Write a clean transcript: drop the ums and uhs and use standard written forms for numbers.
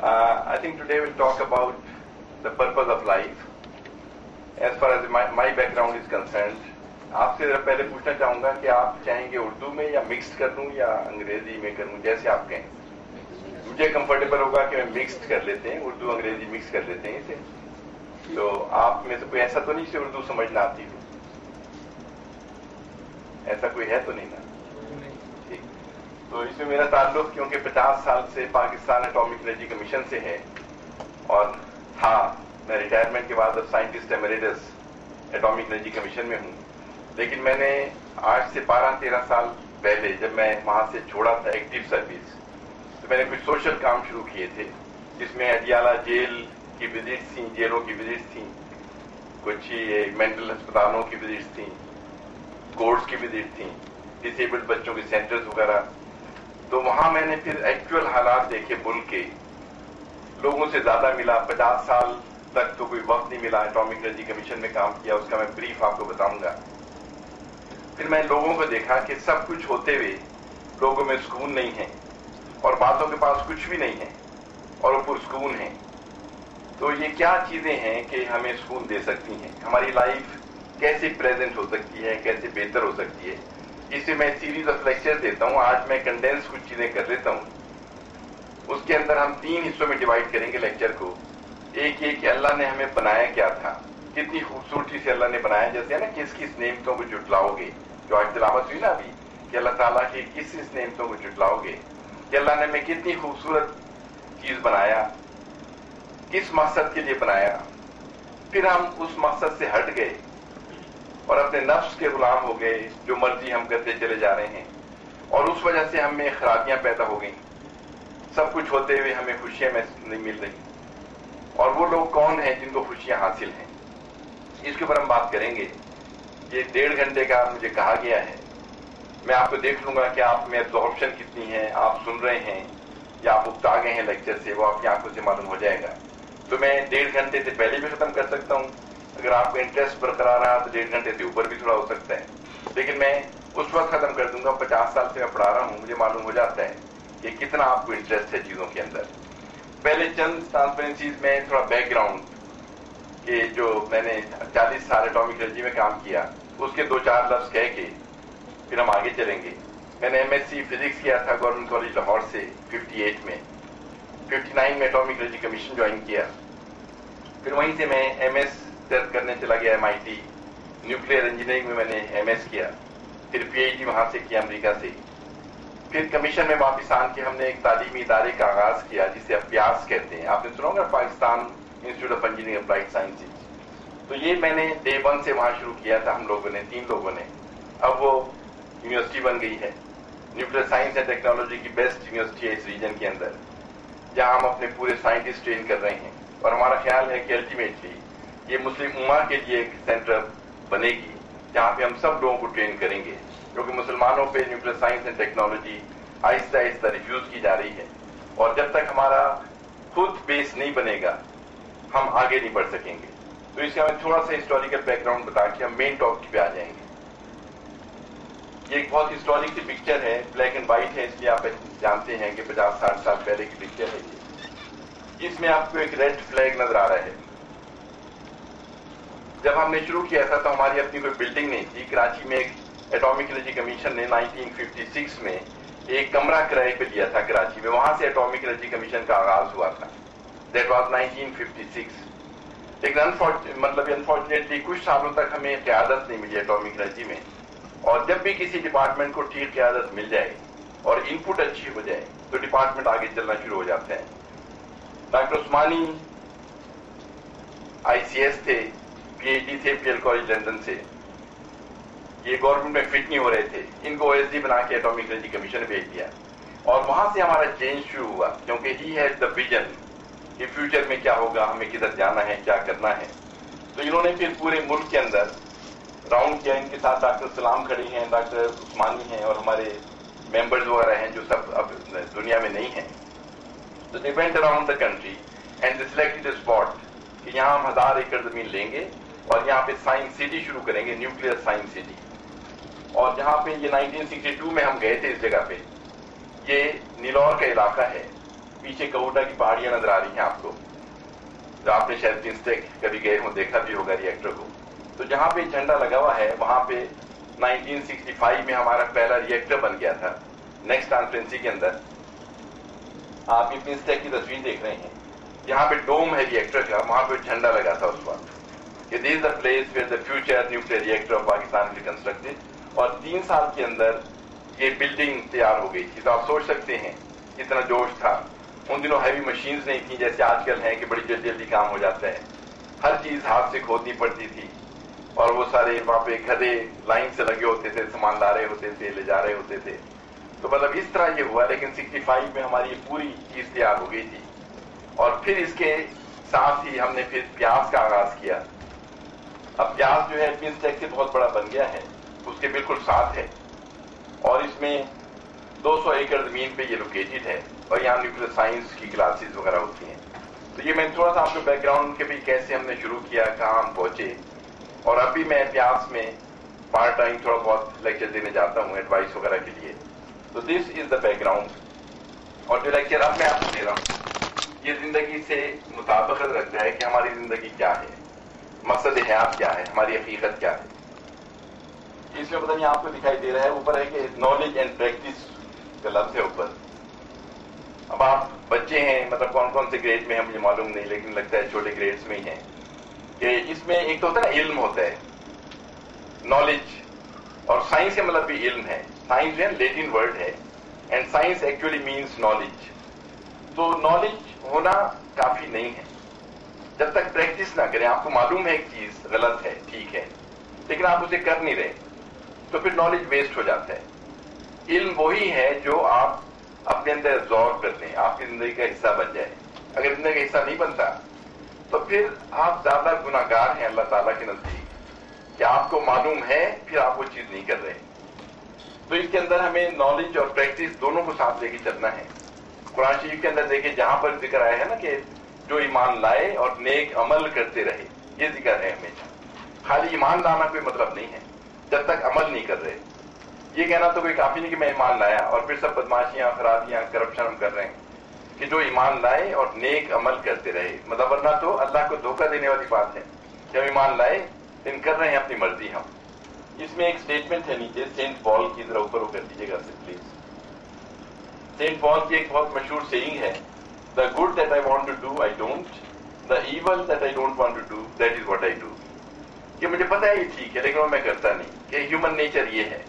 I think today we'll talk about the purpose of life. As far as my background is concerned, आपसे जरा पहले पूछना चाहूंगा कि आप चाहेंगे उर्दू में या मिक्स्ड कर लूं या अंग्रेजी में करूं, जैसे आप कहें। मुझे कंफर्टेबल होगा कि मैं मिक्स्ड कर लेते हैं, उर्दू अंग्रेजी मिक्स कर लेते हैं इसे। तो आप में से कोई ऐसा तो नहीं से उर्दू समझना आती हो? ऐसा कोई है तो नहीं ना? ठीक। तो इसमें मेरा ताल्लुक क्योंकि 50 साल से पाकिस्तान एटॉमिक एनर्जी कमीशन से है, और था मैं रिटायरमेंट के बाद अब scientist emeritus atomic energy commission में हूँ। लेकिन मैंने आज से 12-13 साल पहले जब मैं वहां से छोड़ा था एक्टिव सर्विस, तो मैंने कुछ सोशल काम शुरू किए थे, जिसमें अडियाला जेल की विजिट थी, जेलों की विजिट थी, कुछ ये मेंटल अस्पतालों की विजिट थी, कोर्ट्स की विजिट थी, डिसेबल्ड बच्चों के सेंटर्स वगैरह। तो वहां मैंने फिर एक्चुअल हालात देखे मुल्क के, लोगों से ज्यादा मिला। 50 साल तक तो कोई वक्त नहीं मिला, एटॉमिक एनर्जी कमीशन में काम किया, उसका मैं ब्रीफ आपको बताऊंगा। फिर मैं लोगों को देखा कि सब कुछ होते हुए लोगों में सुकून नहीं है, और बातों के पास कुछ भी नहीं है और वो पुरसुकून है। तो ये क्या चीजें हैं कि हमें सुकून दे सकती हैं? हमारी लाइफ कैसे प्रेजेंट हो सकती है, कैसे बेहतर हो सकती है? इससे मैं सीरीज ऑफ लेक्चर देता हूं। आज मैं कंडेंस कुछ चीजें कर लेता हूं। उसके अंदर हम 3 हिस्सों में डिवाइड करेंगे लेक्चर को। एक ये कि अल्लाह ने हमें बनाया क्या था, कितनी खूबसूरती से अल्लाह ने बनाया। जैसे है ना, किस किस नेमतों को जुटलाओगे, जो आज तिलावत हुई ना अभी, कि अल्लाह ताला की किस किस नेमतों को जुटलाओगे, कि अल्लाह ने हमें कितनी खूबसूरत चीज बनाया, किस मकसद के लिए बनाया। फिर हम उस मकसद से हट गए और अपने नफ्स के गुलाम हो गए, जो मर्जी हम करते चले जा रहे हैं, और उस वजह से हमें खराबियां पैदा हो गई। सब कुछ होते हुए हमें खुशियां नहीं मिल रही, और वो लोग कौन हैं जिनको खुशियां हासिल हैं, इसके ऊपर हम बात करेंगे। ये 1.5 घंटे का मुझे कहा गया है। मैं आपको देख लूंगा कि आप में एब्जॉर्प्शन कितनी है, आप सुन रहे हैं या आप उकता गए हैं लेक्चर से, वो आपकी आंखों से मालूम हो जाएगा। तो मैं 1.5 घंटे से पहले भी खत्म कर सकता हूं। अगर आपका इंटरेस्ट बरकरार रहा तो 1.5 घंटे से ऊपर भी थोड़ा हो सकता है, लेकिन मैं उस वक्त खत्म कर दूंगा। 50 साल से मैं पढ़ा रहा हूं, मुझे मालूम हो जाता है कि कितना आपको इंटरेस्ट है चीजों के अंदर। पहले चंद ट्रांसपेरेंसीज में थोड़ा बैकग्राउंड कि जो मैंने 40 साल एटॉमिक एनर्जी में काम किया, उसके 2-4 लफ्ज कह के फिर हम आगे चलेंगे। मैंने एमएससी फिजिक्स किया था गवर्नमेंट कॉलेज लाहौर से 58 में। 59 में एटॉमिक एनर्जी कमीशन ज्वाइन किया। फिर वहीं से मैं एमएस करने चला गया MIT। न्यूक्लियर इंजीनियरिंग में मैंने एमएस किया, फिर PhD वहां से किया अमेरिका से। फिर कमीशन में वापिस आन के हमने एक तालीमी इदारे का आगाज किया जिसे अभ्यास कहते हैं। आपने सुना होगा Pakistan institute of engineering applied sciences. तो ये मैंने डे 1 से वहां शुरू किया था, हम लोगों ने, 3 लोगों ने। अब वो यूनिवर्सिटी बन गई है, न्यूक्लियर साइंस एंड टेक्नोलॉजी की बेस्ट यूनिवर्सिटी है इस रीजन के अंदर, जहां हम अपने पूरे साइंटिस्ट ट्रेन कर रहे हैं। और हमारा ख्याल है कि अल्टीमेटली ये मुस्लिम उम्मा के लिए एक सेंटर बनेगी जहां पे हम सब लोगों को ट्रेन करेंगे, क्योंकि मुसलमानों पे nuclear science and technology Aahista Aahista refuse की जा रही है, और जब तक हमारा खुद बेस नहीं बनेगा हम आगे नहीं बढ़ सकेंगे। तो इसका मैं थोड़ा सा हिस्टोरिकल बैकग्राउंड बता के हम मेन टॉपिक पे आ जाएंगे। ये एक बहुत हिस्टोरिक सी पिक्चर है, ब्लैक एंड व्हाइट है, इसलिए आप जानते हैं कि 50-60 साल पहले की पिक्चर है ये। इसमें आपको एक रेड फ्लैग नजर आ रहा है। जब हमने शुरू किया था तो हमारी अपनी कोई बिल्डिंग नहीं थी। कराची में एक एटॉमिक एनर्जी कमीशन ने 1956 में एक कमरा किराए पे लिया था कराची में, वहां से एटॉमिक एनर्जी कमीशन का आगाज हुआ था। That was 1956। लेकिन अनफॉर्चुनेटली कुछ सालों तक हमें क़यादत नहीं मिली एटॉमिक एनर्जी में, और जब भी किसी डिपार्टमेंट को ठीक क़यादत मिल जाए और इनपुट अच्छी हो जाए तो डिपार्टमेंट आगे चलना शुरू हो जाते हैं। डॉक्टर उस्मानी ICS थे, PhD थे PL कॉलेज लंदन से। ये गवर्नमेंट में फिट नहीं हो रहे थे, इनको OSD बना के एटॉमिक एनर्जी कमीशन भेज दिया, और वहां से हमारा चेंज शुरू हुआ, क्योंकि ही हैज द विजन कि फ्यूचर में क्या होगा, हमें किधर जाना है, क्या करना है। तो इन्होंने फिर पूरे मुल्क के अंदर राउंड किया। इनके साथ डॉक्टर सलाम खड़ी हैं, डॉक्टर उस्मानी हैं, और हमारे मेंबर्स वगैरह हैं जो सब अब दुनिया में नहीं हैं। तो they went around the country and they selected a spot कि यहाँ हम 1000 एकड़ जमीन लेंगे और यहाँ पे साइंस सिटी शुरू करेंगे, न्यूक्लियर साइंस सिटी। और जहाँ पे ये 1962 में हम गए थे इस जगह पे, ये नीलौर का इलाका है, پیچھے کوٹا کی پہاڑیاں نظر آ رہی ہیں آپ کو, جو آپ نے شاید پنسٹیک کبھی گئے ہوں دیکھا بھی ہوگا ریئیکٹر کو. تو جہاں پہ جھنڈا لگا ہوا ہے وہاں پہ 1965 میں ہمارا پہلا ریئیکٹر بن گیا تھا نیکسٹ کانفرنسی کے اندر. آپ یہ پنسٹیک کی تصویر دیکھ رہے ہیں, یہاں پہ ڈوم ہے ریئیکٹر کا, وہاں پہ جھنڈا لگا تھا اس وقت کہ this is the place where the future nuclear reactor of Pakistan will constructed. اور 3 سال کے اندر یہ بلڈنگ تیار ہو گئی تھی. تو آپ سوچ سکتے ہیں کتنا جوش تھا. ان دنوں ہیوی مشینز نہیں تھیں جیسے آج کل ہیں کہ بڑی جلدی جلدی کام ہو جاتا ہے. ہر چیز ہاتھ سے کھودنی پڑتی تھی, اور وہ سارے وہاں پہ گدھے لائن سے لگے ہوتے تھے, سامان لا رہے ہوتے تھے, لے جا رہے ہوتے تھے. تو مطلب اس طرح یہ ہوا. لیکن 65 میں ہماری یہ پوری چیز تیار ہو گئی تھی. اور پھر اس کے ساتھ ہی ہم نے پھر پیاز کا آغاز کیا. اب پیاز جو ہے پنسٹیک سے بہت بڑا بن گیا ہے, اس کے بالکل ساتھ ہے, اور اس میں 200 ایکڑ زمین پہ یہ لوکیٹڈ ہے, اور یہاں نیوکلیئر سائنس کی کلاسز وغیرہ ہوتی ہیں. تو یہ میں تھوڑا سا آپ کو بیک گراؤنڈ کے بھی کیسے ہم نے شروع کیا, کہاں ہم پہنچے. اور ابھی میں پیاس میں پارٹ ٹائم تھوڑا بہت لیکچر دینے جاتا ہوں ایڈوائس وغیرہ کے لیے. تو دس از دا بیک گراؤنڈ. اور جو لیکچر اب میں آپ کو دے رہا ہوں یہ زندگی سے مطابقت رکھتا ہے کہ ہماری زندگی کیا ہے, مقصد حیات کیا ہے, ہماری حقیقت کیا ہے. اس میں پتہ نہیں آپ کو دکھائی دے رہا ہے, اوپر ہے کہ نالج اینڈ پریکٹس کا لفظ ہے اوپر. اب آپ بچے ہیں, مطلب کون کون سے گریڈ میں ہیں مجھے معلوم نہیں, لیکن لگتا ہے چھوٹے گریڈس میں ہی ہیں. کہ اس میں ایک تو ہوتا ہے نا علم ہوتا ہے, نالج, اور سائنس کا مطلب بھی علم ہے. سائنس جو ہے لیٹن ورڈ ہے, and science actually means knowledge. تو نالج ہونا کافی نہیں ہے جب تک پریکٹس نہ کریں. آپ کو معلوم ہے ایک چیز غلط ہے, ٹھیک ہے, لیکن آپ اسے کر نہیں رہے, تو پھر نالج ویسٹ ہو جاتا ہے. علم وہی ہے جو آپ اپنے اندر ایبزارب کرتے ہیں, آپ کی زندگی کا حصہ بن جائے. اگر زندگی کا حصہ نہیں بنتا تو پھر آپ زیادہ گناہ گار ہیں اللہ تعالیٰ کے نزدیک کہ آپ کو معلوم ہے پھر آپ وہ چیز نہیں کر رہے. تو اس کے اندر ہمیں نالج اور پریکٹس دونوں کو ساتھ لے کے چلنا ہے. قرآن شریف کے اندر دیکھیں جہاں پر ذکر آیا ہے نا کہ جو ایمان لائے اور نیک عمل کرتے رہے, یہ ذکر ہے ہمیشہ. خالی ایمان لانا کوئی مطلب نہیں ہے جب تک عمل نہیں کر رہے. یہ کہنا تو کوئی کافی نہیں کہ میں ایمان لایا اور پھر سب بدماشیاں, خرابیاں, کرپشن ہم کر رہے ہیں. کہ جو ایمان لائے اور نیک عمل کرتے رہے, مطلب ورنہ تو اللہ کو دھوکہ دینے والی بات ہے کہ ہم ایمان لائے لیکن کر رہے ہیں اپنی مرضی ہم. اس میں ایک اسٹیٹمنٹ ہے نیچے سینٹ پال کی, ذرا اوپر وہ کر دیجیے گا پلیز. سینٹ پال کی ایک بہت مشہور سیئنگ ہے, the good that I want to do I don't, the evil that I don't want to do that is what I do. کہ مجھے پتا ہے یہ ٹھیک ہے لیکن وہ میں کرتا نہیں, کہ ہیومن نیچر یہ ہے.